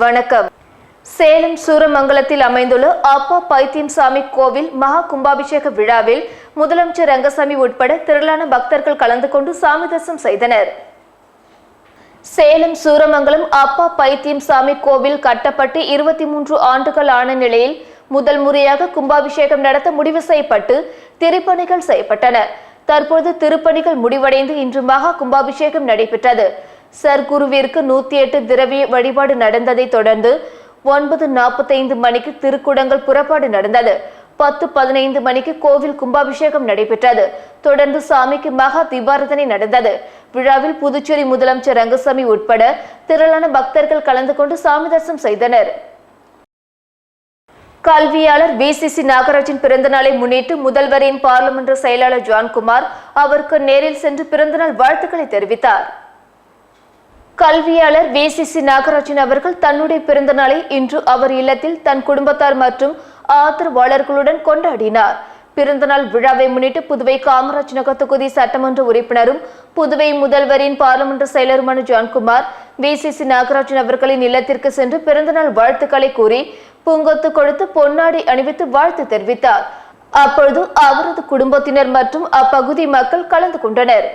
வணக்கம். சேலம் சூரமங்கலத்தில் அமைந்துள்ள அப்பா பைத்தியசாமி கோவில் மகா கும்பாபிஷேக விழாவில் முதலமைச்சர் ரங்கசாமி உட்பட திரளான பக்தர்கள் கலந்து கொண்டு சாமி தரிசனம் செய்தனர். சேலம் சூரமங்கலம் அப்பா பைத்தியசாமி கோவில் கட்டப்பட்டு 23 ஆண்டுகள் ஆன நிலையில் முதல் முறையாக கும்பாபிஷேகம் நடத்த முடிவு செய்யப்பட்டு திருப்பணிகள் செய்யப்பட்டன. தற்போது திருப்பணிகள் முடிவடைந்து இன்று மகா கும்பாபிஷேகம் நடைபெற்றது. சர்க்குருவிற்கு 108 திரவிய வழிபாடு நடந்ததை தொடர்ந்து 9:45 மணிக்கு திருக்குடங்கள் புறப்பாடு நடந்தது. 10:15 மணிக்கு கோவில் கும்பாபிஷேகம் நடைபெற்றது. தொடர்ந்து சாமிக்கு மகா தீபாராதனை நடந்தது. விழாவில் புதுச்சேரி முதலமைச்சர் ரங்கசாமி உட்பட திரளான பக்தர்கள் கலந்து கொண்டு சாமி தரிசனம் செய்தனர். கல்வியாளர் VCC நாகராஜின் பிறந்தநாளை முன்னிட்டு முதல்வரின் பார்லிமென்ட் செயலாளர் ஜான்குமார் அவருக்கு நேரில் சென்று பிறந்தநாள் வாழ்த்துக்களை தெரிவித்தார். கல்வியாளர் VCC நாகராஜன் அவர்கள் தன்னுடைய பிறந்த நாளை இன்று அவர் இல்லத்தில் தன் குடும்பத்தார் மற்றும் ஆதரவாளர்களுடன் கொண்டாடினார். பிறந்தநாள் விழாவை முன்னிட்டு புதுவை காமராஜ் நகர் தொகுதி சட்டமன்ற உறுப்பினரும் புதுவை முதல்வரின் பார்லிமென்ட் செயலருமான ஜான்குமார் VCC நாகராஜன் அவர்களின் இல்லத்திற்கு சென்று பிறந்தநாள் வாழ்த்துக்களை கூறி பூங்கொத்து கொடுத்து பொன்னாடை அணிவித்து வாழ்த்து தெரிவித்தார். அப்பொழுது அவரது குடும்பத்தினர் மற்றும் அப்பகுதி மக்கள் கலந்து கொண்டனர்.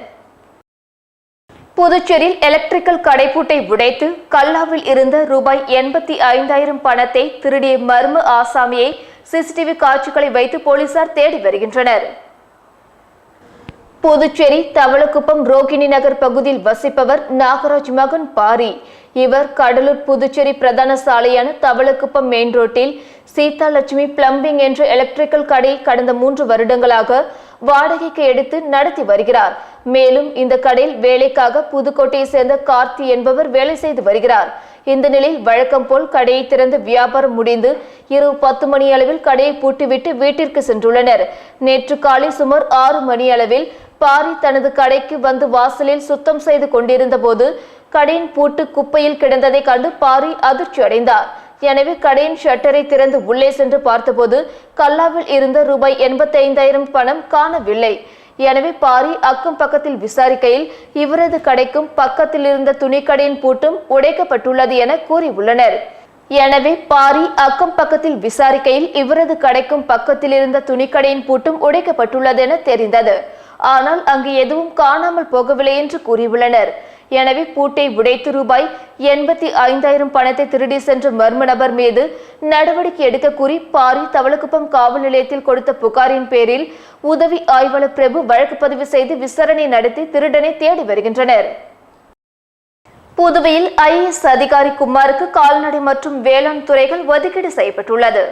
புதுச்சேரியில் எலக்ட்ரிக்கல் கடைப்பூட்டை உடைத்து கல்லாவில் இருந்த ரூபாய் 85,000 பணத்தை திருடிய மர்ம ஆசாமியை CCTV காட்சிகளை வைத்து போலீசார் தேடி வருகின்றனர். புதுச்சேரி தவளக்குப்பம் ரோகிணி நகர் பகுதியில் வசிப்பவர் நாகராஜ் மகன் பாரி. இவர் கடலூர் புதுச்சேரி பிரதான சாலையான தவளக்குப்பம் மெயின் ரோட்டில் சீதாலட்சுமி பிளம்பிங் என்ற எலக்ட்ரிக்கல் கடையை கடந்த 3 வருடங்களாக வாடகைக்கு எடுத்து நடத்தி வருகிறார். மேலும் இந்த கடையில் வேலைக்காக புதுக்கோட்டையை சேர்ந்த கார்த்தி என்பவர் வேலை செய்து வருகிறார். இந்த நிலையில் வழக்கம் போல் கடையை திறந்து வியாபாரம் முடிந்து இரவு 10 மணி அளவில் கடையை பூட்டிவிட்டு வீட்டிற்கு சென்றுள்ளனர். நேற்று காலை சுமார் 6 மணி அளவில் பாரி தனது கடைக்கு வந்து வாசலில் சுத்தம் செய்து கொண்டிருந்த போது கடையின் பூட்டு குப்பையில் கிடந்ததை கண்டு பாரி அதிர்ச்சி அடைந்தார். எனவே கடையின் ஷட்டரை திறந்து உள்ளே சென்று பார்த்தபோது கல்லாவில் இருந்த ரூபாய் 85,000 பணம் காணவில்லை. எனவே பாரி அக்கம் பக்கத்தில் விசாரிக்கையில் இவரது கடைக்கும் பக்கத்தில் இருந்த துணிக்கடையின் பூட்டும் உடைக்கப்பட்டுள்ளது என கூறியுள்ளனர். எனவே பாரி அக்கம் பக்கத்தில் விசாரிக்கையில் இவரது கடைக்கும் பக்கத்தில் இருந்த துணிக்கடையின் பூட்டும் உடைக்கப்பட்டுள்ளது என தெரிந்தது. ஆனால் அங்கு எதுவும் காணாமல் போகவில்லை என்று கூறியுள்ளனர். எனவே பூட்டை உடைத்து ரூபாய் 85,000 பணத்தை திருடி சென்ற மர்ம நபர் மீது நடவடிக்கை எடுக்க கூறி பாரி தவளக்குப்பம் காவல் நிலையத்தில் கொடுத்த புகாரின் பேரில் உதவி ஆய்வாளர் பிரபு வழக்கு பதிவு செய்து விசாரணை நடத்தி திருடனை தேடி வருகின்றனர். புதுவையில் IAS அதிகாரி குமாருக்கு கால்நடை மற்றும் வேளாண் துறைகள் ஒதுக்கீடு செய்யப்பட்டுள்ளது.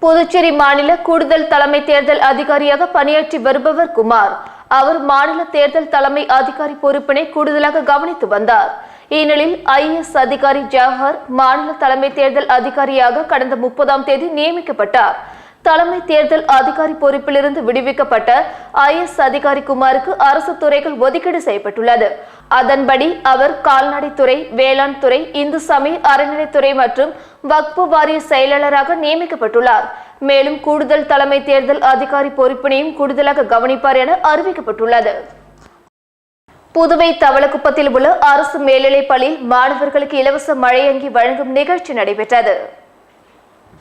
புதுச்சேரி மாநில கூடுதல் தலைமை தேர்தல் அதிகாரியாக பணியாற்றி வருபவர் குமார். அவர் மாநில தேர்தல் தலைமை அதிகாரி பொறுப்பினை கூடுதலாக கவனித்து வந்தார். இந்நிலையில் IAS அதிகாரி ஜவஹர் மாநில தலைமை தேர்தல் அதிகாரியாக கடந்த 30ஆம் தேதி நியமிக்கப்பட்டார். தலைமை தேர்தல் அதிகாரி பொறுப்பிலிருந்து விடுவிக்கப்பட்ட IAS அதிகாரி குமாருக்கு அரசு துறைகள் ஒதுக்கீடு செய்யப்பட்டுள்ளது. அதன்படி அவர் கால்நடைத்துறை, வேளாண் துறை, இந்து சமய அறநிலைத்துறை மற்றும் வக்பு வாரிய செயலாளராக நியமிக்கப்பட்டுள்ளார். மேலும் கூடுதல் தலைமை தேர்தல் அதிகாரி பொறுப்பினையும் கூடுதலாக கவனிப்பார் என அறிவிக்கப்பட்டுள்ளது. புதுவை தவளக்குப்பத்தில் உள்ள அரசு மேல்நிலைப் பள்ளியில் மாணவர்களுக்கு இலவச மழையங்கி வழங்கும் நிகழ்ச்சி நடைபெற்றது.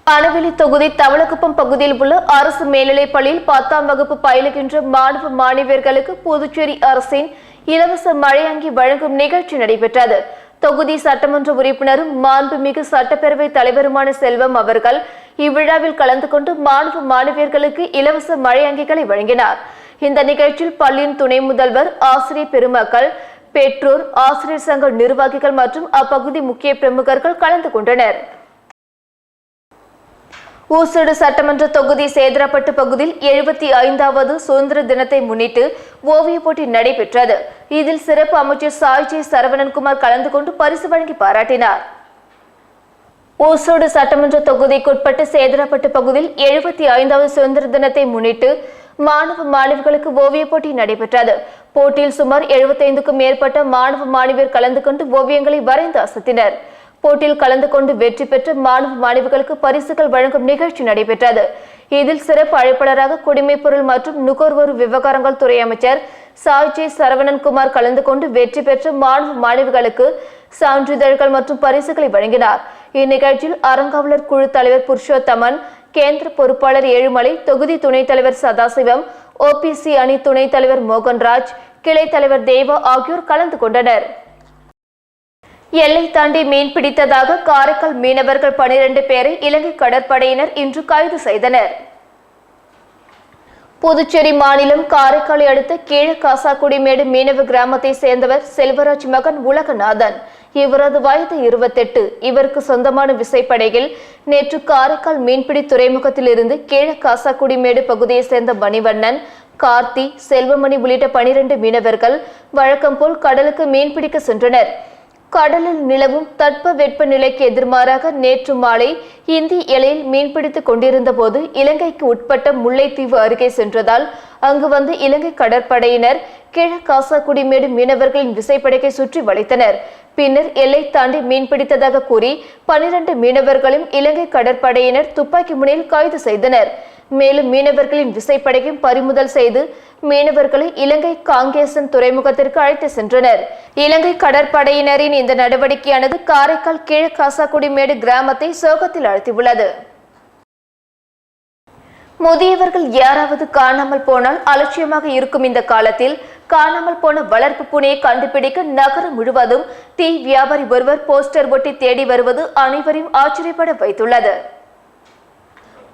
பனவெளி தொகுதி தவளக்குப்பம் பகுதியில் உள்ள அரசு மேல்நிலைப் பள்ளியில் 10ஆம் வகுப்பு பயிலுகின்ற மாணவ மாணவியர்களுக்கு புதுச்சேரி அரசின் இலவச மழையங்கி வழங்கும் நிகழ்ச்சி நடைபெற்றது. தொகுதி சட்டமன்ற உறுப்பினரும் மாண்புமிகு சட்டப்பேரவை தலைவருமான செல்வம் அவர்கள் இவ்விழாவில் கலந்து கொண்டு மாணவ மாணவியர்களுக்கு இலவச மழையங்கிகளை வழங்கினார். இந்த நிகழ்ச்சியில் பள்ளியின் துணை முதல்வர், ஆசிரியர் பெருமக்கள், பெற்றோர், ஆசிரியர் சங்க நிர்வாகிகள் மற்றும் அப்பகுதி முக்கிய பிரமுகர்கள் கலந்து கொண்டனர். ஊசுடு சட்டமன்ற தொகுதி சேதராப்பட்டு பகுதியில் 75வது சுதந்திர தினத்தை முன்னிட்டு ஓவிய போட்டி நடைபெற்றது. இதில் சிறப்பு அமைச்சர் சாய்ஜி சரவணன்குமார் கலந்து கொண்டு பரிசு வழங்கி பாராட்டினார். ஊசுடு சட்டமன்ற தொகுதிக்குட்பட்ட சேதராப்பட்டு பகுதியில் 75வது சுதந்திர தினத்தை முன்னிட்டு மாணவ மாணவிகளுக்கு ஓவிய போட்டி நடைபெற்றது. போட்டியில் சுமார் 75க்கும் மேற்பட்ட மாணவ மாணவியர் கலந்து கொண்டு ஓவியங்களை வரைந்து அசத்தினர். போட்டியில் கலந்து கொண்டு வெற்றி பெற்ற மாணவ மாணவிகளுக்கு பரிசுகள் வழங்கும் நிகழ்ச்சி நடைபெற்றது. இதில் சிறப்பு அழைப்பாளராக குடிமைப் பொருள் மற்றும் நுகர்வோர் விவகாரங்கள் துறை அமைச்சர் சாய்ஜி சரவணன்குமார் கலந்து கொண்டு வெற்றி பெற்ற மாணவ மாணவிகளுக்கு சான்றிதழ்கள் மற்றும் பரிசுகளை வழங்கினார். இந்நிகழ்ச்சியில் அறங்காவலர் குழு தலைவர் புருஷோத்தமன், கேந்திர பொறுப்பாளர் ஏழுமலை, தொகுதி துணைத் தலைவர் சதாசிவம், ஓபிசி அணி துணைத் தலைவர் மோகன்ராஜ், கிளை தலைவர் தேவா ஆகியோர் கலந்து கொண்டனர். எல்லை தாண்டி மீன் பிடித்ததாக காரைக்கால் மீனவர்கள் 12 பேரை இலங்கை கடற்படையினர் இன்று கைது செய்தனர். புதுச்சேரி மாநிலம் காரைக்காலை அடுத்த கீழக்காசாக்குடிமேடு மீனவ கிராமத்தை சேர்ந்தவர் செல்வராஜ் மகன் உலகநாதன். இவரது வயது 28. இவருக்கு சொந்தமான விசைப்படகில் நேற்று காரைக்கால் மீன்பிடி துறைமுகத்தில் இருந்து கீழக்காசாக்குடிமேடு பகுதியை சேர்ந்த மணிவண்ணன், கார்த்தி, செல்வமணி உள்ளிட்ட 12 மீனவர்கள் வழக்கம் போல் கடலுக்கு மீன்பிடிக்க சென்றனர். கடலில் நிலவும் தட்பவெட்ப நிலைக்கு எதிர்மாறாக நேற்று மாலை இந்தி எல்லையில் மீன்பிடித்துக் கொண்டிருந்த போது இலங்கைக்கு உட்பட்ட முல்லைத்தீவு அருகே சென்றதால் அங்கு வந்து இலங்கை கடற்படையினர் கீழக்காசாக்குடிமேடு மீனவர்களின் விசைப்படகை சுற்றி வளைத்தனர். பின்னர் எல்லை தாண்டி மீன்பிடித்ததாக கூறி 12 மீனவர்களும் இலங்கை கடற்படையினர் துப்பாக்கி முனையில் கைது செய்தனர். மேலும் மீனவர்களின் விசைப்படகையும் பறிமுதல் செய்து மீனவர்களை இலங்கை காங்கேசன் துறைமுகத்திற்கு அழைத்து சென்றனர். இலங்கை கடற்படையினரின் இந்த நடவடிக்கையானது காரைக்கால் கீழக்காசாக்குடிமேடு கிராமத்தை சோகத்தில் ஆழ்த்தியுள்ளது. முதியவர்கள் யாராவது காணாமல் போனால் அலட்சியமாக இருக்கும் இந்த காலத்தில் காணாமல் போன வளர்ப்பு பூனையை கண்டுபிடிக்க நகரம் முழுவதும் டீ வியாபாரி ஒருவர் போஸ்டர் ஒட்டி தேடி வருவது அனைவரையும் ஆச்சரியப்பட வைத்துள்ளது.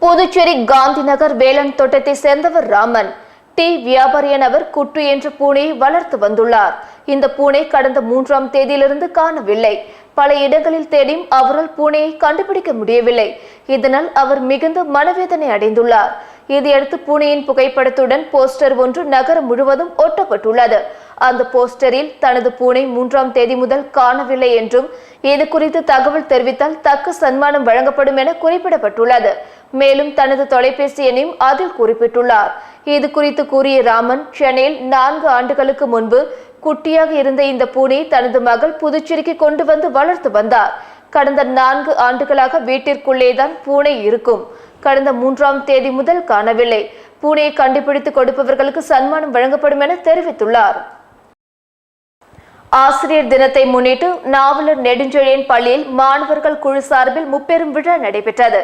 புதுச்சேரி காந்தி நகர் வேளாண் தோட்டத்தை சேர்ந்தவர் ராமன். டீ வியாபாரியான அவர் குட்டு என்ற பூனையை வளர்த்து வந்துள்ளார். இந்த பூனை கடந்த 3ஆம் தேதியிலிருந்து காணவில்லை. பல இடங்களில் தேடியும் அவரால் பூனையை கண்டுபிடிக்க முடியவில்லை. இதனால் அவர் மிகுந்த மனவேதனை அடைந்துள்ளார். இதையடுத்து பூனையின் புகைப்படத்துடன் போஸ்டர் ஒன்று நகரம் முழுவதும் ஒட்டப்பட்டுள்ளது. அந்த போஸ்டரில் தனது பூனை 3ஆம் தேதி முதல் காணவில்லை என்றும் இது குறித்து தகவல் தெரிவித்தால் தக்க சன்மானம் வழங்கப்படும் என குறிப்பிடப்பட்டுள்ளது. மேலும் தனது தொலைபேசி எண்ணையும் அதில் குறிப்பிட்டுள்ளார். இது குறித்து கூறிய ராமன், சென்னையில் 4 ஆண்டுகளுக்கு முன்பு குட்டியாக இருந்த இந்த பூனையை தனது மகள் புதுச்சேரிக்கு கொண்டு வந்து வளர்த்து வந்தார். கடந்த 4 ஆண்டுகளாக வீட்டிற்குள்ளேதான் பூனை இருக்கும். கடந்த 3ஆம் தேதி முதல் காணவில்லை. பூனையை கண்டுபிடித்து கொடுப்பவர்களுக்கு சன்மானம் வழங்கப்படும் என தெரிவித்துள்ளார். ஆசிரியர் தினத்தை முன்னிட்டு நாவலர் நெடுஞ்செழியன் பள்ளியில் மாணவர்கள் குழு சார்பில் முப்பெரும் விழா நடைபெற்றது.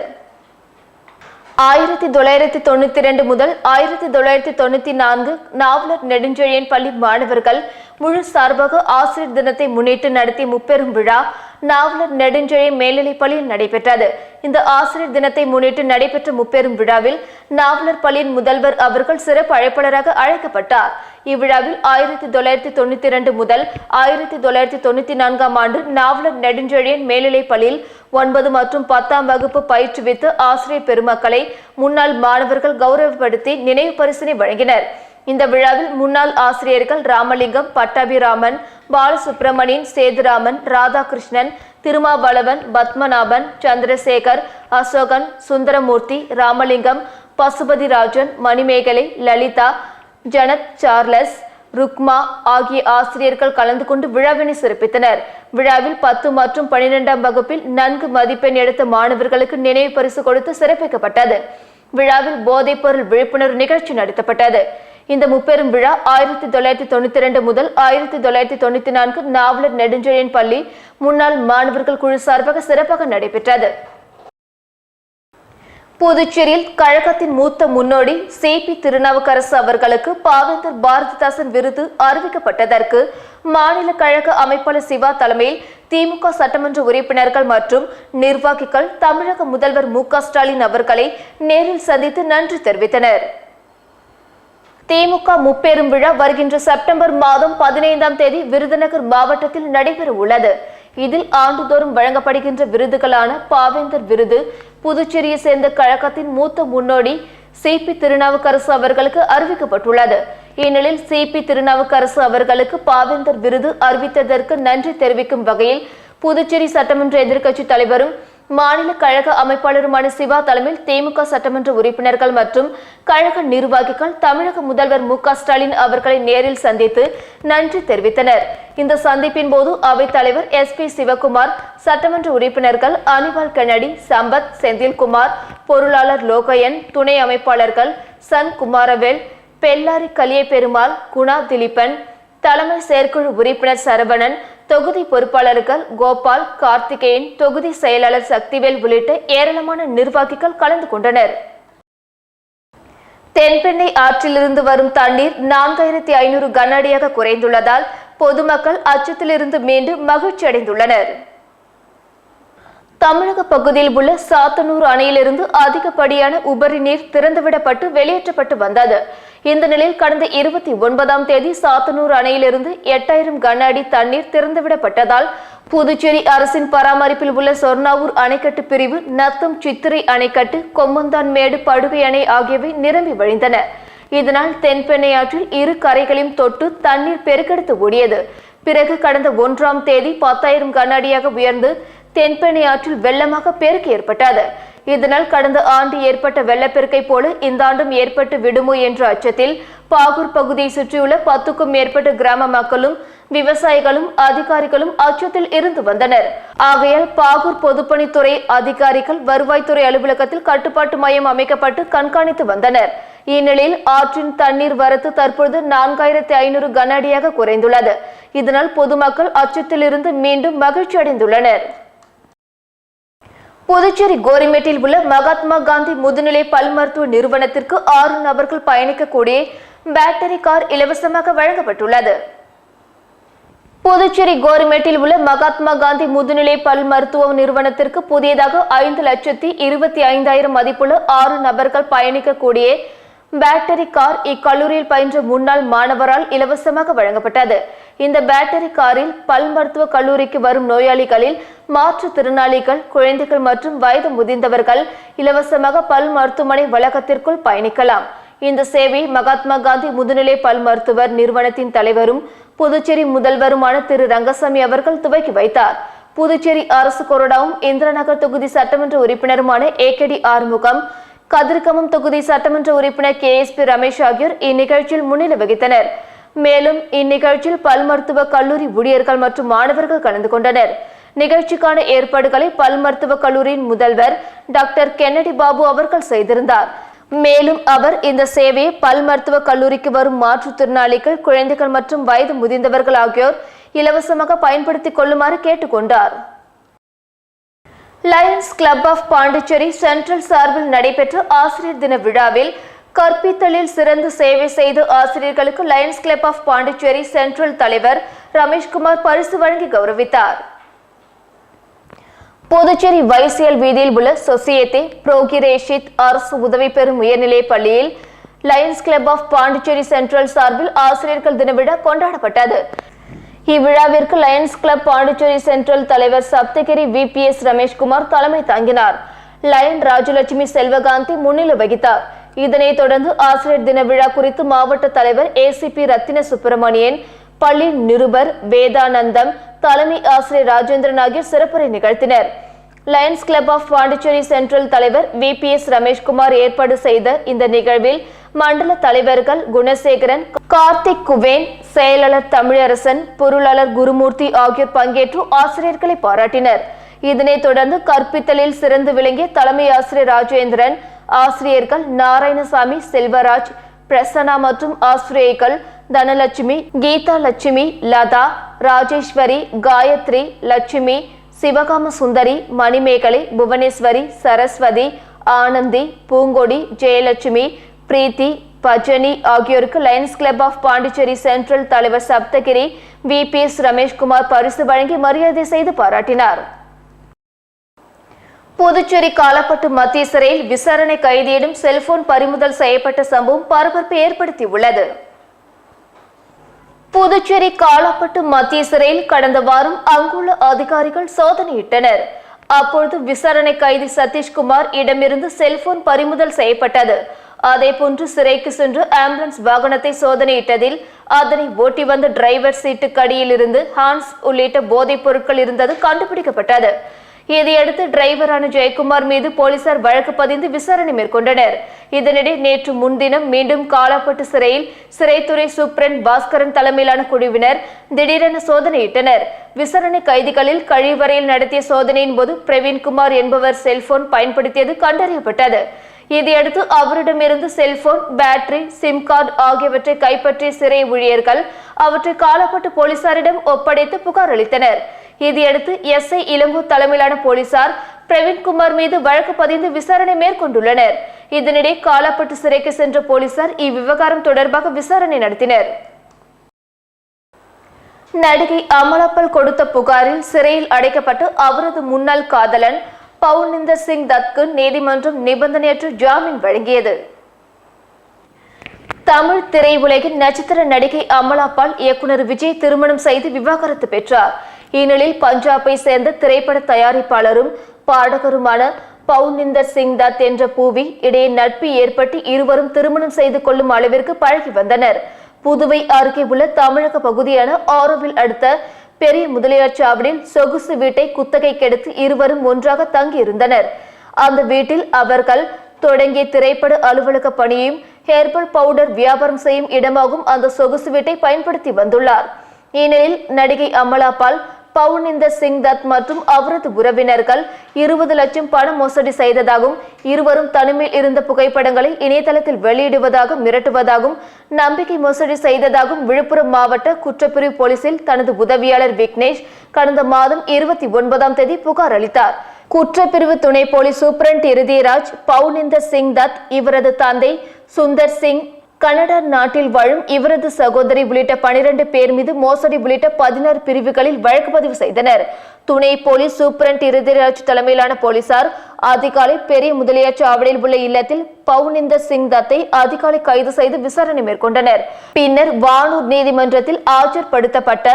1992 முதல் 1994 நாவலர் நெடுஞ்செழியன் பள்ளி மாணவர்கள் முழு சார்பாக ஆசிரியர் தினத்தை முன்னிட்டு நடத்திய முப்பெரும் விழா நாவலர் நெடுஞ்செழியன் மேல்நிலைப் பள்ளியில் நடைபெற்றது. இந்த ஆசிரியர் தினத்தை முன்னிட்டு நடைபெற்ற முப்பெரும் விழாவில் நாவலர் பள்ளியின் முதல்வர் அவர்கள் சிறப்பு அழைப்பாளராக அழைக்கப்பட்டார். இவ்விழாவில் 1992 முதல் 1994ஆம் ஆண்டு நாவலர் நெடுஞ்செழியன் மேல்நிலைப் பள்ளியில் 9 மற்றும் 10ஆம் வகுப்பு பயிற்றுவித்து ஆசிரியர் பெருமக்களை முன்னாள் மாணவர்கள் கௌரவப்படுத்தி நினைவு பரிசினை வழங்கினர். இந்த விழாவில் முன்னாள் ஆசிரியர்கள் ராமலிங்கம், பட்டாபிராமன், பாலசுப்பிரமணியன், சேதுராமன், ராதாகிருஷ்ணன், திருமாவளவன், பத்மநாபன், சந்திரசேகர், அசோகன், சுந்தரமூர்த்தி, ராமலிங்கம், பசுபதிராஜன், மணிமேகலை, லலிதா, ஜனத், சார்லஸ், ருக்மா ஆகிய ஆசிரியர்கள் கலந்து கொண்டு விழாவினை சிறப்பித்தனர். விழாவில் 10 மற்றும் 12ஆம் வகுப்பில் நன்கு மதிப்பெண் எடுத்த மாணவர்களுக்கு நினைவு பரிசு கொடுத்து சிறப்பிக்கப்பட்டது. விழாவில் போதைப் பொருள் விழிப்புணர்வு நிகழ்ச்சி நடத்தப்பட்டது. இந்த முப்பெரும் விழா 1992 முதல் 1994 நாவலர் நெடுஞ்செழியன் பள்ளி முன்னாள் மாணவர்கள் குழு சார்பாக சிறப்பாக நடைபெற்றது. புதுச்சேரியில் கழகத்தின் மூத்த முன்னோடி சிபி திருநாவுக்கரசு அவர்களுக்கு பாவேந்தர் பாரதிதாசன் விருது அறிவிக்கப்பட்டதற்கு மாநில கழக அமைப்பாளர் சிவா தலைமையில் திமுக சட்டமன்ற உறுப்பினர்கள் மற்றும் நிர்வாகிகள் தமிழக முதல்வர் மு.க. ஸ்டாலின் அவர்களை நேரில் சந்தித்து நன்றி தெரிவித்தனர். திமுக முப்பெரும் விழா வருகின்ற செப்டம்பர் மாதம் 15ஆம் தேதி விருதுநகர் மாவட்டத்தில் நடைபெற உள்ளது. இதில் ஆண்டுதோறும் வழங்கப்படுகின்ற விருதுகளான பாவேந்தர் விருது புதுச்சேரியை சேர்ந்த கழகத்தின் மூத்த முன்னோடி சிபி திருநாவுக்கரசு அவர்களுக்கு அறிவிக்கப்பட்டுள்ளது. இந்நிலையில் சிபி திருநாவுக்கரசு அவர்களுக்கு பாவேந்தர் விருது அறிவித்ததற்கு நன்றி தெரிவிக்கும் வகையில் புதுச்சேரி சட்டமன்ற எதிர்க்கட்சி தலைவரும் மாநில கழக அமைப்பாளருமான சிவா தலைமையில் திமுக சட்டமன்ற உறுப்பினர்கள் மற்றும் கழக நிர்வாகிகள் தமிழக முதல்வர் மு.க. ஸ்டாலின் அவர்களை நேரில் சந்தித்து நன்றி தெரிவித்தனர். இந்த சந்திப்பின் போது அவைத் தலைவர் எஸ்.பி. சிவகுமார், சட்டமன்ற உறுப்பினர்கள் அனிவால் கென்னடி, சம்பத், செந்தில்குமார், பொருளாளர் லோகையன், துணை அமைப்பாளர்கள் சன் குமாரவேல், பெல்லாரி கலிய பெருமாள், குணா திலீபன், தலைமை செயற்குழு உறுப்பினர் சரவணன், தொகுதி பொறுப்பாளர்கள் கோபால், கார்த்திகேயன், தொகுதி செயலாளர் சக்திவேல் உள்ளிட்ட ஏராளமான நிர்வாகிகள் கலந்து கொண்டனர். தென்பெண்ணை ஆற்றிலிருந்து வரும் தண்ணீர் 4500 கன அடியாக குறைந்துள்ளதால் பொதுமக்கள் அச்சத்திலிருந்து மீண்டு மகிழ்ச்சி அடைந்துள்ளனர். தமிழக பகுதியில் உள்ள சாத்தனூர் அணையிலிருந்து அதிகப்படியான உபரி நீர் திறந்துவிடப்பட்டு வெளியேற்றப்பட்டு வந்தது. இந்த நிலையில் கடந்த 29ஆம் தேதி சாத்தனூர் அணையிலிருந்து 8000 கன அடி தண்ணீர் திறந்துவிடப்பட்டதால் புதுச்சேரி அரசின் பராமரிப்பில் உள்ள சொர்ணாவூர் அணைக்கட்டு பிரிவு, நத்தம் சித்திரை அணைக்கட்டு, கொம்மந்தான் மேடு படுகை அணை ஆகியவை நிரம்பி வழிந்தன. இதனால் தென்பெண்ணை ஆற்றில் இரு கரைகளையும் தொட்டு தண்ணீர் பெருக்கெடுத்து ஓடியது. பிறகு கடந்த 1ஆம் தேதி 10,000 கன அடியாக உயர்ந்து தென்பெண்ணை ஆற்றில் வெள்ளமாக பெருக்கு ஏற்பட்டது. இதனால் கடந்த ஆண்டு ஏற்பட்ட வெள்ளப்பெருக்கை போல இந்த ஆண்டும் ஏற்பட்டு விடுமோ என்ற அச்சத்தில் பாகூர் பகுதியை சுற்றியுள்ள 10க்கும் மேற்பட்ட கிராம மக்களும் விவசாயிகளும் அதிகாரிகளும் அச்சத்தில் இருந்து வந்தனர். ஆகையால் பாகூர் பொதுப்பணித்துறை அதிகாரிகள் வருவாய்த்துறை அலுவலகத்தில் கட்டுப்பாட்டு மையம் அமைக்கப்பட்டு கண்காணித்து வந்தனர். இந்நிலையில் ஆற்றின் தண்ணீர் வரத்து தற்பொழுது 4500 கன அடியாக குறைந்துள்ளது. இதனால் பொதுமக்கள் அச்சத்திலிருந்து மீண்டும் மகிழ்ச்சி அடைந்துள்ளனர். புதுச்சேரி கோரிமேட்டில் உள்ள மகாத்மா காந்தி முதுநிலை பல் மருத்துவ நிறுவனத்திற்கு 6 நபர்கள் பயணிக்கக்கூடிய பேட்டரி கார் இலவசமாக வழங்கப்பட்டுள்ளது. புதுச்சேரி கோரிமேட்டில் உள்ள மகாத்மா காந்தி முதுநிலை பல் மருத்துவ நிறுவனத்திற்கு புதியதாக 5,25,000 மதிப்புள்ள 6 நபர்கள் பயணிக்கக்கூடிய பேட்டரி கார் இக்கல்லூரியில் பயின்ற முன்னாள் மாணவரால் இலவசமாக வழங்கப்பட்டது. இந்த பேட்டரி காரில் பல் மருத்துவ கல்லூரிக்கு வரும் நோயாளிகளில் மாற்றுத்திறனாளிகள், குழந்தைகள் மற்றும் வயது முதிர்ந்தவர்கள் இலவசமாக பல் மருத்துவமனை வளாகத்திற்குள் பயணிக்கலாம். இந்த சேவை மகாத்மா காந்தி முதுநிலை பல் மருத்துவர் நிறுவனத்தின் தலைவரும் புதுச்சேரி முதல்வருமான திரு ரங்கசாமி அவர்கள் துவக்கி வைத்தார். புதுச்சேரி அரசு கொறடாவும் இந்திரநகர் தொகுதி சட்டமன்ற உறுப்பினருமான ஏகேடி ஆறுமுகம், கதிர்கமம் தொகுதி சட்டமன்ற உறுப்பினர் KSP ரமேஷ் ஆகியோர் இந்நிகழ்ச்சியில் முன்னிலை வகித்தனர். மேலும் இந்நிகழ்ச்சியில் பல் மருத்துவ கல்லூரி ஊழியர்கள் மற்றும் மாணவர்கள் கலந்து கொண்டனர். நிகழ்ச்சிக்கான ஏற்பாடுகளை பல் மருத்துவ கல்லூரியின் முதல்வர் டாக்டர் கென்னடி பாபு அவர்கள் செய்திருந்தார். மேலும் அவர் இந்த சேவையை பல் மருத்துவ கல்லூரிக்கு வரும் மாற்றுத்திறனாளிகள், குழந்தைகள் மற்றும் வயது முதிர்ந்தவர்கள் ஆகியோர் இலவசமாக பயன்படுத்திக் கொள்ளுமாறு கேட்டுக்கொண்டார். Lions club of Pondicherry central சார்பில் நடைபெற்ற ஆசிரியர் தின விழாவில் கற்பித்தலில் சிறந்து சேவை செய்த ஆசிரியர்களுக்கு Lions club of Pondicherry central தலைவர் ரமேஷ்குமார் பரிசு வழங்கி கௌரவித்தார். புதுச்சேரி வைசியல் வீதியில் உள்ள சொசியத்தே புரோகிரேஷித் அரசு உதவி பெறும் உயர்நிலைப் பள்ளியில் Lions club of Pondicherry central சார்பில் ஆசிரியர்கள் தின விழா கொண்டாடப்பட்டது. இவ்விழாவிற்கு லயன்ஸ் கிளப் பாண்டிச்சேரி சென்ட்ரல் தலைவர் சப்தகிரி VPS ரமேஷ்குமார் தலைமை தாங்கினார். லயன் ராஜலட்சுமி செல்வகாந்தி முன்னிலை வகித்தார். இதனைத் தொடர்ந்து ஆசிரியர் தின விழா குறித்து மாவட்ட தலைவர் ACP ரத்தின சுப்பிரமணியன், பள்ளி நிருபர் வேதானந்தம், தலைமை ஆசிரியர் ராஜேந்திரன் ஆகியோர் சிறப்புரை நிகழ்த்தினர். Lions club of Pondicherry central தலைவர் VPS ரமேஷ்குமார் ஏற்பாடு செய்த இந்த நிகழ்வில் மண்டல தலைவர்கள் குணசேகரன், கார்த்திக் குவேன், செயலாளர் தமிழரசன், பொருளாளர் குருமூர்த்தி ஆகியோர் பங்கேற்று ஆசிரியர்களை பாராட்டினர். இதனைத் தொடர்ந்து கற்பித்தலில் சிறந்து விளங்கிய தலைமை ஆசிரியர் ராஜேந்திரன், ஆசிரியர்கள் நாராயணசாமி, செல்வராஜ், பிரசன்னா மற்றும் ஆசிரியர்கள் தனலட்சுமி, கீதா லட்சுமி, லதா, ராஜேஸ்வரி, காயத்ரி, லட்சுமி, சிவகாம சுந்தரி, மணிமேகலை, புவனேஸ்வரி, சரஸ்வதி, ஆனந்தி, பூங்கொடி, ஜெயலட்சுமி, பிரீத்தி, பஜனி ஆகியோருக்கு Lions club of Pondicherry central தலைவர் சப்தகிரி VPS ரமேஷ்குமார் பரிசு வழங்கி மரியாதை செய்து பாராட்டினார். புதுச்சேரி காலப்பட்டு மத்திய சிறையில் விசாரணை கைதியிடம் செல்போன் பறிமுதல் செய்யப்பட்ட சம்பவம் பரபரப்பை ஏற்படுத்தியுள்ளது. புதுச்சேரி காலப்பட்டு மத்திய சிறையில் கடந்த வாரம் அங்குள்ள அதிகாரிகள் சோதனையிட்டனர். அப்பொழுது விசாரணை கைதி சதீஷ்குமார் இடமிருந்து செல்போன் பறிமுதல் செய்யப்பட்டது. அதேபோன்று சிறைக்கு சென்று ஆம்புலன்ஸ் வாகனத்தை சோதனையிட்டதில் அதனை ஓட்டி வந்த டிரைவர் சீட்டுக்கு அடியில் இருந்து ஹான்ஸ் உள்ளிட்ட போதைப் பொருட்கள் இருந்தது கண்டுபிடிக்கப்பட்டது. இதையடுத்து டிரைவரான ஜெயக்குமார் மீது போலீசார் வழக்கு பதிந்து விசாரணை மேற்கொண்டனர். இதனிடையே நேற்று முன்தினம் மீண்டும் காலாப்பட்டு சிறையில் சிறைத்துறை சூப்பரண்ட் பாஸ்கரன் தலைமையிலான குழுவினர் திடீரென சோதனையிட்டனர். விசாரணை கைதிகளில் கழிவறையில் நடத்திய சோதனையின் போது பிரவீன்குமார் என்பவர் செல்போன் பயன்படுத்தியது கண்டறியப்பட்டது. இதையடுத்து அவரிடமிருந்து செல்போன், பேட்டரி, சிம் கார்டு ஆகியவற்றை கைப்பற்றிய சிறை ஊழியர்கள் அவற்றை காலப்பட்டு போலீசாரிடம் ஒப்படைத்து புகார் அளித்தனர். இதையடுத்து எஸ்ஐ இளங்கோ தலைமையிலான போலீசார் பிரவீன்குமார் மீது வழக்கு பதிந்து விசாரணை மேற்கொண்டுள்ளனர். இதனிடையே காலாப்பட்டு சிறைக்கு சென்ற போலீசார் இவ்விவகாரம் தொடர்பாக விசாரணை நடத்தினர். நடிகை அமலாபால் கொடுத்த புகாரில் சிறையில் அடைக்கப்பட்டு அவரது முன்னாள் காதலன் பவுனிந்தர் சிங் தத்க்கு நீதிமன்றம் நிபந்தனையற்ற ஜாமீன் வழங்கியது. தமிழ் திரையுலகின் நட்சத்திர நடிகை அமலாபால் இயக்குனர் விஜய் திருமணம் செய்து விவாகரத்து பெற்றார். இந்நிலையில் பஞ்சாபை சேர்ந்த திரைப்பட தயாரிப்பாளரும் பாடகருமான பவுனிந்தர் சிங் தத் என்ற பூவி இடையே நட்பு ஏற்பட்டு இருவரும் திருமணம் செய்து கொள்ளும் அளவிற்கு பழகி வந்தனர். புதுவை அருகே உள்ள தமிழக பகுதியான ஆரோவில் அடுத்த பெரிய முதலியார் சாவடியில் சொகுசு வீட்டை குத்தகைக்கு எடுத்து இருவரும் ஒன்றாக தங்கியிருந்தனர். அந்த வீட்டில் அவர்கள் தொடங்கிய திரைப்பட அலுவலக பணியையும் ஹெர்பல் பவுடர் வியாபாரம் செய்யும் இடமாகவும் அந்த சொகுசு வீட்டை பயன்படுத்தி வந்துள்ளார். இந்நிலையில் நடிகை அமலாபால் பவுனிந்தர் சிங் தத் மற்றும் அவரது உறவினர்கள் 20 லட்சம் பண மோசடி செய்ததாகவும் இருவரும் தனிமையில் இருந்த புகைப்படங்களை இணையதளத்தில் வெளியிடுவதாக மிரட்டுவதாகவும் நம்பிக்கை மோசடி செய்ததாகவும் விழுப்புரம் மாவட்ட குற்றப்பிரிவு போலீசில் தனது உதவியாளர் விக்னேஷ் கடந்த மாதம் 29ஆம் தேதி புகார் அளித்தார். குற்றப்பிரிவு துணை போலீஸ் சூப்பரண்ட் இருதயராஜ் பவுனிந்தர் சிங் தத், இவரது தந்தை சுந்தர் சிங், கனடா நாட்டில் வாழும் இவரது சகோதரி உள்ளிட்ட 12 பேர் மீது மோசடி உள்ளிட்ட 16 பிரிவுகளில் வழக்கு பதிவு செய்தனர். துணை போலீஸ் சூப்பரண்ட் இருதயராஜ் தலைமையிலான போலீசார் அதிகாலை பெரிய முதலியார் சாவடியில் உள்ள இல்லத்தில் பவுனிந்தர் சிங் தத்தை அதிகாலை கைது செய்து விசாரணை மேற்கொண்டனர். பின்னர் வானூர் நீதிமன்றத்தில் ஆஜர்படுத்தப்பட்ட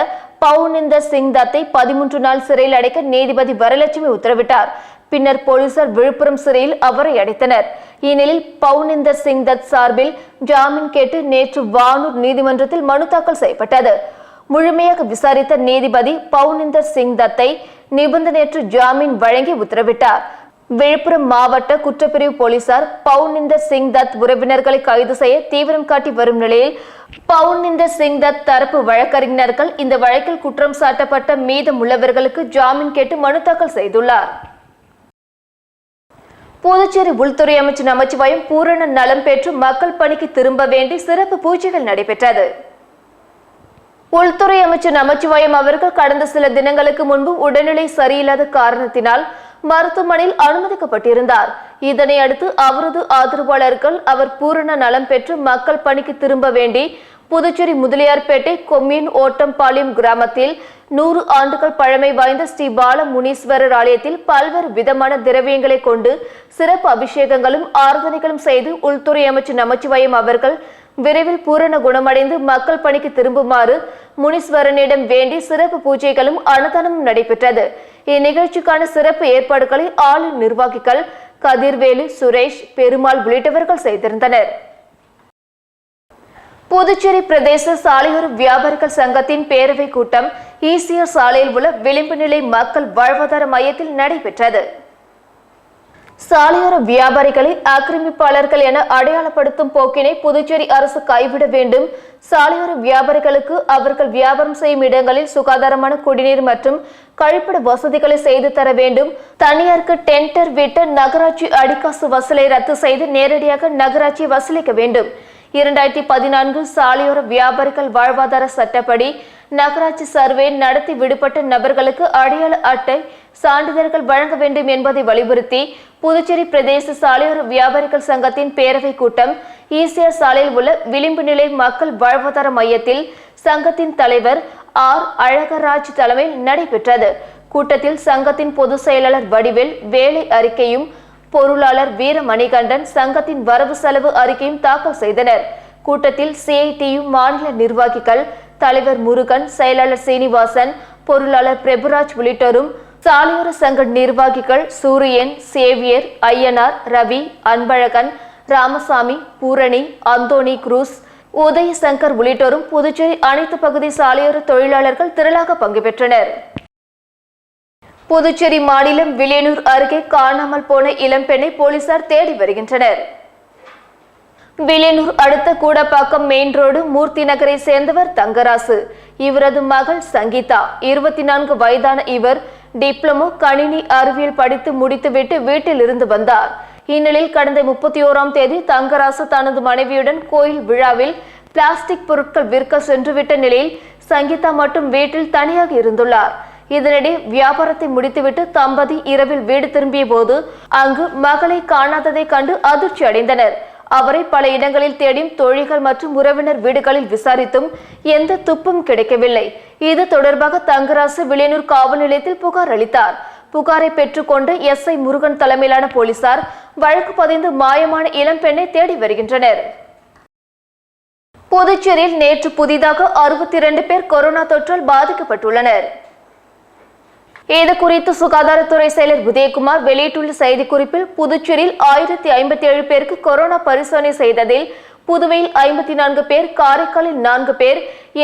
பவுனிந்தர் சிங் தத்தை 13 நாள் சிறையில் அடைக்க நீதிபதி வரலட்சுமி உத்தரவிட்டார். பின்னர் போலீசார் விழுப்புரம் சிறையில் அவரை அடைத்தனர். இந்நிலையில் பவுனிந்தர் சிங் தத் சார்பில் ஜாமீன் கேட்டு நேற்று வானூர் நீதிமன்றத்தில் மனு தாக்கல் செய்யப்பட்டது. முழுமையாக விசாரித்த நீதிபதி பவுனிந்தர் சிங் தத்தை நிபந்தனையற்ற ஜாமீன் வழங்கி உத்தரவிட்டார். விழுப்புரம் மாவட்ட குற்றப்பிரிவு போலீசார் பவுனிந்தர் சிங் தத் உறவினர்களை கைது செய்ய தீவிரம் காட்டி வரும் நிலையில் பவுனிந்தர் சிங் தத் தரப்பு வழக்கறிஞர்கள் இந்த வழக்கில் குற்றம் சாட்டப்பட்ட மீதமுள்ளவர்களுக்கு ஜாமீன் கேட்டு மனு தாக்கல் செய்துள்ளார். புதுச்சேரி உள்துறை அமைச்சர் நமச்சிவாயம் பூரண நலம் பெற்று மக்கள் பணிக்கு திரும்ப வேண்டி சிறப்பு பூஜைகள் நடைபெற்றது. உள்துறை அமைச்சர் நமச்சிவாயம் அவர்கள் கடந்த சில தினங்களுக்கு முன்பு உடல்நிலை சரியில்லாத காரணத்தினால் மருத்துவமனையில் அனுமதிக்கப்பட்டிருந்தார். இதனை அடுத்து அவரது ஆதரவாளர்கள் அவர் பூரண நலம் பெற்று மக்கள் பணிக்கு திரும்ப வேண்டி புதுச்சேரி முதலியார்பேட்டை கொம்யூன் ஓட்டம்பாளையம் கிராமத்தில் 100 ஆண்டுகள் பழமை வாய்ந்த ஸ்ரீ பால முனீஸ்வரர் ஆலயத்தில் பல்வேறு விதமான திரவியங்களை கொண்டு சிறப்பு அபிஷேகங்களும் ஆராதனைகளும் செய்து உள்துறை அமைச்சர் நமச்சிவாயம் அவர்கள் விரைவில் பூரண குணமடைந்து மக்கள் பணிக்கு திரும்புமாறு முனீஸ்வரனிடம் வேண்டி சிறப்பு பூஜைகளும் அன்னதானமும் நடைபெற்றது. இந்நிகழ்ச்சிக்கான சிறப்பு ஏற்பாடுகளை ஆளுநர் நிர்வாகிகள் கதிர்வேலு, சுரேஷ், பெருமாள் உள்ளிட்டவர்கள் செய்திருந்தனர். புதுச்சேரி பிரதேச சாலையோர வியாபாரிகள் சங்கத்தின் பேரவை கூட்டம் ஈசிஆர் சாலையில் உள்ள விளிம்பு நிலை மக்கள் வாழ்வாதார மையத்தில் நடைபெற்றது. சாலையோர வியாபாரிகளை ஆக்கிரமிப்பாளர்கள் என அடையாளப்படுத்தும் போக்கினை புதுச்சேரி அரசு கைவிட வேண்டும். சாலையோர வியாபாரிகளுக்கு அவர்கள் வியாபாரம் செய்யும் இடங்களில் சுகாதாரமான குடிநீர் மற்றும் கழிப்பிட வசதிகளை செய்து தர வேண்டும். தனியாருக்கு டெண்டர் விட்ட நகராட்சி அடிக்காசு வசூலை ரத்து செய்து நேரடியாக நகராட்சி வசூலிக்க வேண்டும். 2014 சாலையோர வியாபாரிகள் வாழ்வாதார சட்டப்படி நகராட்சி சர்வே நடத்தி விடுபட்ட நபர்களுக்கு அடையாள அட்டை சான்றிதழ்கள் வழங்க வேண்டும் என்பதை வலியுறுத்தி புதுச்சேரி பிரதேச சாலையோர வியாபாரிகள் சங்கத்தின் பேரவை கூட்டம் ஈசிஆர் சாலையில் உள்ள விளிம்பு நிலை மக்கள் வாழ்வாதார மையத்தில் சங்கத்தின் தலைவர் ஆர் அழகராஜ் தலைமையில் நடைபெற்றது. கூட்டத்தில் சங்கத்தின் பொதுச் செயலாளர் வடிவேல் வேலை அறிக்கையும் பொருளாளர் வீரமணிகண்டன் சங்கத்தின் வரவு செலவு அறிக்கையும் தாக்கல் செய்தனர். கூட்டத்தில் சிஐடியு மாநில நிர்வாகிகள் தலைவர் முருகன், செயலாளர் சீனிவாசன், பொருளாளர் பிரபுராஜ் உள்ளிட்டோரும் சாலையோர சங்க நிர்வாகிகள் சூரியன், சேவியர், ஐயனார், ரவி, அன்பழகன், ராமசாமி, பூரணி, அந்தோணி குரூஸ், உதயசங்கர் உள்ளிட்டோரும் புதுச்சேரி அனைத்து பகுதி சாலையோர தொழிலாளர்கள் திரளாக பங்கு பெற்றனர். புதுச்சேரி மாநிலம் வில்லியனூர் அருகே காணாமல் போன இளம்பெண்ணை போலீசார் தேடி வருகின்றனர். வில்லியனூர் அடுத்த கூடப்பாக்கம் மெயின் ரோடு மூர்த்தி நகரை சேர்ந்தவர் தங்கராசு. இவரது மகள் சங்கீதா. 24 வயதான இவர் டிப்ளமோ கணினி அறிவியல் படித்து முடித்துவிட்டு வீட்டில் இருந்து வந்தார். இந்நிலையில் கடந்த 31ஆம் தேதி தங்கராசு தனது மனைவியுடன் கோயில் விழாவில் பிளாஸ்டிக் பொருட்கள் விற்க சென்றுவிட்ட நிலையில் சங்கீதா மட்டும் வீட்டில் தனியாக இருந்துள்ளார். இதனிடையே வியாபாரத்தை முடித்துவிட்டு தம்பதி இரவில் வீடு திரும்பிய போது அங்கு மகளை காணாததை கண்டு அதிர்ச்சி அடைந்தனர். அவரை பல இடங்களில் தேடியும் தோழிகள் மற்றும் உறவினர் வீடுகளில் விசாரித்தும் எந்த துப்பும் கிடைக்கவில்லை. இது தொடர்பாக தங்கராசு வில்லியனூர் காவல் நிலையத்தில் புகார் அளித்தார். புகாரை பெற்றுக்கொண்டு SI முருகன் தலைமையிலான போலீசார் வழக்கு பதிந்து மாயமான இளம்பெண்ணை தேடி வருகின்றனர். புதுச்சேரியில் நேற்று புதிதாக 62 பேர் கொரோனா தொற்றால் பாதிக்கப்பட்டுள்ளனர். இது குறித்து சுகாதாரத்துறை செயலர் உதயகுமார் வெளியிட்டுள்ள செய்திக்குறிப்பில், புதுச்சேரியில் 1057 பேருக்கு கொரோனா பரிசோதனை செய்ததில் புதுவையில் 54 பேர், காரைக்காலில் 4 பேர்,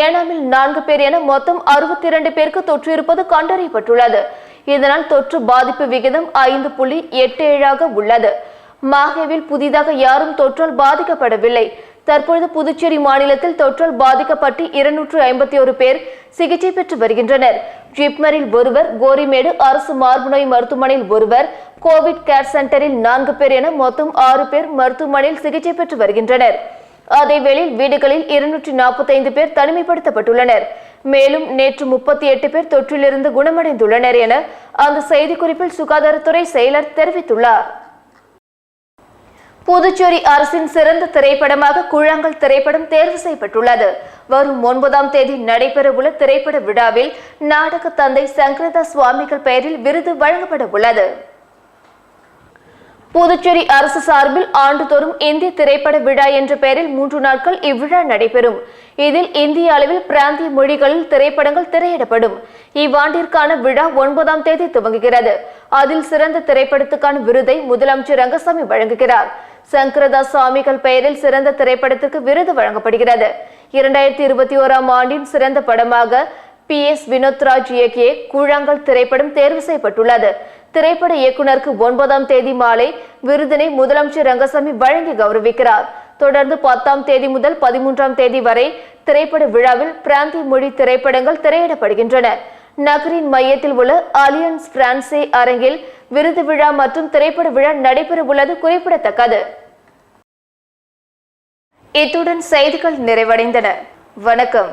ஏனாமில் 4 பேர் என மொத்தம் 62 பேருக்கு தொற்று இருப்பது கண்டறியப்பட்டுள்ளது. இதனால் தொற்று பாதிப்பு விகிதம் 5.87 உள்ளது. மாஹேவில் புதிதாக யாரும் தொற்றால் பாதிக்கப்படவில்லை. தற்பொழுது புதுச்சேரி மாநிலத்தில் தொற்றால் பாதிக்கப்பட்டு 251 பேர் சிகிச்சை பெற்று வருகின்றனர். ஜிப்மரில் ஒருவர், கோரிமேடு அரசு மார்புநோய் மருத்துவமனையில் ஒருவர், கோவிட் கேர் சென்டரில் 4 பேர் என மொத்தம் 6 பேர் மருத்துவமனையில் சிகிச்சை பெற்று வருகின்றனர். அதேவேளை வீடுகளில் 245 பேர் தனிமைப்படுத்தப்பட்டுள்ளனர். மேலும் நேற்று 38 பேர் தொற்றிலிருந்து குணமடைந்துள்ளனர் என அந்த செய்திக்குறிப்பில் சுகாதாரத்துறை செயலர் தெரிவித்துள்ளார். புதுச்சேரி அரசின் சிறந்த திரைப்படமாக கூழாங்கல் திரைப்படம் தேர்வு செய்யப்பட்டுள்ளது. வரும் 9ஆம் தேதி நடைபெறவுள்ள திரைப்பட விழாவில் நாடக தந்தை சங்கரதாஸ் சுவாமிகள் பெயரில் விருது வழங்கப்பட உள்ளது. புதுச்சேரி அரசு சார்பில் ஆண்டுதோறும் இந்திய திரைப்பட விழா என்ற பெயரில் 3 நாட்கள் இவ்விழா நடைபெறும். இதில் இந்திய அளவில் பிராந்திய மொழிகளில் திரைப்படங்கள் திரையிடப்படும். இவ்வாண்டிற்கான விழா 9ஆம் தேதி துவங்குகிறது. அதில் சிறந்த திரைப்படத்துக்கான விருதை முதலமைச்சர் ரங்கசாமி வழங்குகிறார். சங்கரதாஸ் சுவாமிகள் பெயரில் சிறந்த திரைப்படத்திற்கு விருது வழங்கப்படுகிறது. 2021ஆம் ஆண்டின் சிறந்த படமாக PS வினோத்ராஜ் இயக்கிய கூழாங்கல் திரைப்படம் தேர்வு செய்யப்பட்டுள்ளது. திரைப்பட இயக்குநருக்கு 9ஆம் தேதி மாலை விருதினை முதலமைச்சர் ரங்கசாமி வழங்கி கௌரவிக்கிறார். தொடர்ந்து 10ஆம் தேதி முதல் 13ஆம் தேதி வரை திரைப்பட விழாவில் பிராந்திய மொழி திரைப்படங்கள் திரையிடப்படுகின்றன. நகரின் மையத்தில் உள்ள அலியன்ஸ் பிரான்சே அரங்கில் விருது விழா மற்றும் திரைப்பட விழா நடைபெற உள்ளது குறிப்பிடத்தக்கது. இத்துடன் செய்திகள் நிறைவடைந்தன. வணக்கம்.